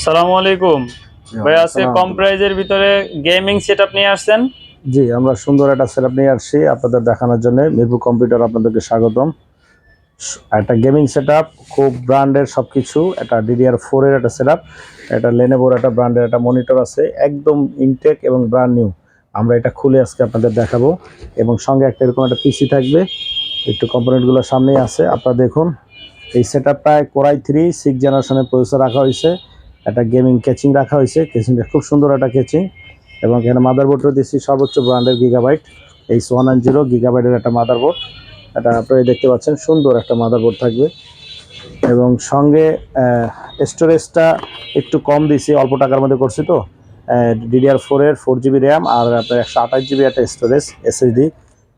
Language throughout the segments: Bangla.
সালামু আলাইকুম ভাই। আজকে সালাম। কম প্রাইজের ভিতরে গেমিং সেটআপ নিয়ে আসছেন। জি, আমরা সুন্দর একটা সেটআপ নিয়ে আসছি আপনাদের দেখানোর জন্য। মিরপুর কম্পিউটার আপনাদেরকে স্বাগতম। একটা গেমিং সেটআপ, খুব ব্র্যান্ডের সবকিছু। এটা DDR4 এর একটা সেটআপ। এটা লেনোভোর একটা ব্র্যান্ডের একটা মনিটর আছে, একদম ইনটেক এবং ব্র্যান্ড নিউ। আমরা এটা খুলে আজকে আপনাদের দেখাবো এবং সঙ্গে একটা এরকম একটা পিসি থাকবে। একটু কম্পোনেন্টগুলো সামনেই আছে, আপনারা দেখুন। এই সেটআপটায় কোরাই 3 6 জেনারেশনের প্রসেসর রাখা হয়েছে। একটা গেমিং ক্যাচিং রাখা হয়েছে, ক্যাচিংটা খুব সুন্দর একটা ক্যাচিং। এবং এখানে মাদারবোর্ডটা দিচ্ছি সর্বোচ্চ ব্র্যান্ডের গিগাবাইট H190 গিগাবাইটের একটা মাদারবোর্ড। এটা আপনারা দেখতে পাচ্ছেন, সুন্দর একটা মাদারবোর্ড থাকবে। এবং সঙ্গে স্টোরেজটা একটু কম দিছি, অল্প টাকার মধ্যে করছি তো। DDR4 এর 4 GB র্যাম আর আপনার 128 GB একটা স্টোরেজ SSD।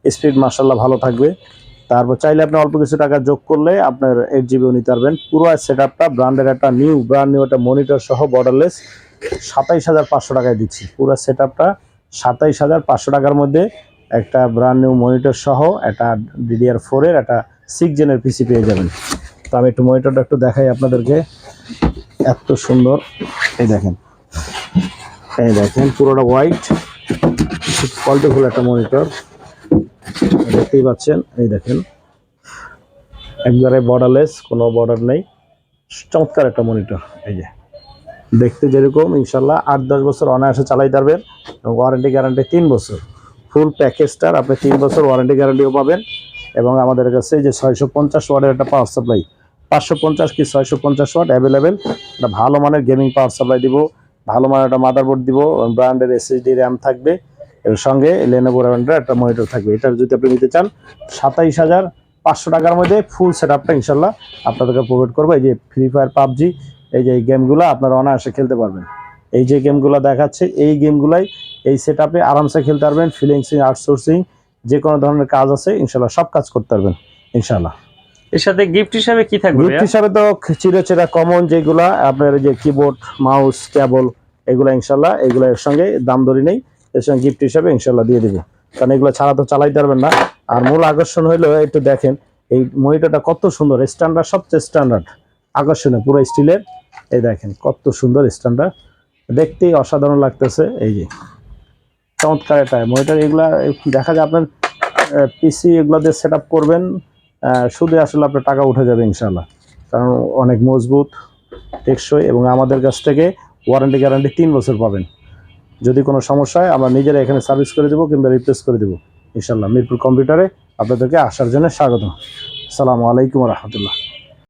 স্পিড মার্শাল্লাহ ভালো থাকবে। তারপর চাইলে আপনি অল্প কিছু টাকা যোগ করলে আপনার 8 GB নিতে পারবেন। পুরো সেটআপটা ব্র্যান্ডের একটা ব্র্যান্ড নিউ একটা মনিটর সহ বর্ডারলেস 27,500 টাকায় দিচ্ছি। পুরো সেটআপটা 27,500 টাকার মধ্যে একটা ব্র্যান্ড নিউ মনিটর সহ একটা DDR4 এর একটা 6 জেনের পিসি পেয়ে যাবেন। তো আমি একটু মনিটরটা একটু দেখাই আপনাদেরকে। এত সুন্দর, এই দেখেন, এই দেখেন পুরোটা হোয়াইট, কোয়ালিটিফুল একটা মনিটর দেখতেই পাচ্ছেন। এই দেখেন, একবারে বর্ডারলেস, কোনো বর্ডার নেই, চমৎকার একটা মনিটর। এই যে দেখতে যেরকম, ইনশাল্লাহ 8-10 বছর অনায়াসে চালাইতে পারবেন এবং ওয়ারেন্টি গ্যারান্টি 3 বছর। ফুল প্যাকেজটার আপনি 3 বছর ওয়ারেন্টি গ্যারান্টিও পাবেন। এবং আমাদের কাছে যে 650 ওয়াটের একটা পাওয়ার সাপ্লাই, 550 কি 650 ওয়াট অ্যাভেলেবেল। একটা ভালো মানের গেমিং পাওয়ার সাপ্লাই দিব, ভালো মানের একটা মাদারবোর্ড দিব, ব্র্যান্ডের SSD র্যাম থাকবে, এর সঙ্গে লেনোভো ব্র্যান্ডের একটা মনিটর থাকবে। এটা যদি আপনি নিতে চান 27,500 টাকার মধ্যে ফুল সেটআপটা ইনশাল্লাহ আপনাদেরকে প্রোভাইড করবো। এই যে ফ্রি ফায়ার, পাবজি, এই যে এই গেমগুলো আপনারা অনায়াসে খেলতে পারবেন। এই যে গেমগুলো দেখাচ্ছে, এই গেমগুলাই এই সেটআপে আরামসে খেলতে পারবেন। ফ্রিল্যান্সিং, আউটসোর্সিং, যে কোনো ধরনের কাজ আছে ইনশাল্লাহ সব কাজ করতে পারবেন ইনশাল্লাহ। এর সাথে গিফট হিসাবে কি থাকবে গিফট ভাইয়া? হিসাবে তো চিরচেরা কমন যেগুলা আপনার, যে কিবোর্ড, মাউস, কেবল, এগুলো ইনশাল্লাহ, এগুলো এর সঙ্গে দাম দরি নেই, এর সঙ্গে গিফট হিসাবে ইনশাল্লাহ দিয়ে দেবো। কারণ এগুলো ছাড়া তো চালাইতে পারবেন না। আর মূল আকর্ষণ হইলো, একটু দেখেন এই মনিটরটা কত সুন্দর, স্ট্যান্ডার্ড, সবচেয়ে স্ট্যান্ডার্ড, আকর্ষণীয়, পুরো স্টিলের। এই দেখেন কত সুন্দর স্ট্যান্ডার্ড, দেখতেই অসাধারণ লাগতেছে। এই যে চমৎকার একটা মনিটর। এগুলা দেখা যায় আপনার পিসি এগুলো দিয়ে সেট আপ করবেন, শুধু আসলে আপনার টাকা উঠে যাবে ইনশাল্লাহ। কারণ অনেক মজবুত, টেকসই, এবং আমাদের কাছ থেকে ওয়ারেন্টি গ্যারান্টি 3 বছর পাবেন। যদি কোনো সমস্যা হয় আমরা নিজেরা এখানে সার্ভিস করে দেবো কিংবা রিপ্লেস করে দেবো ইনশাল্লাহ। মিরপুর কম্পিউটারে আপনাদেরকে আসার জন্য স্বাগত। আসসালামু আলাইকুম রহমতুল্লাহ।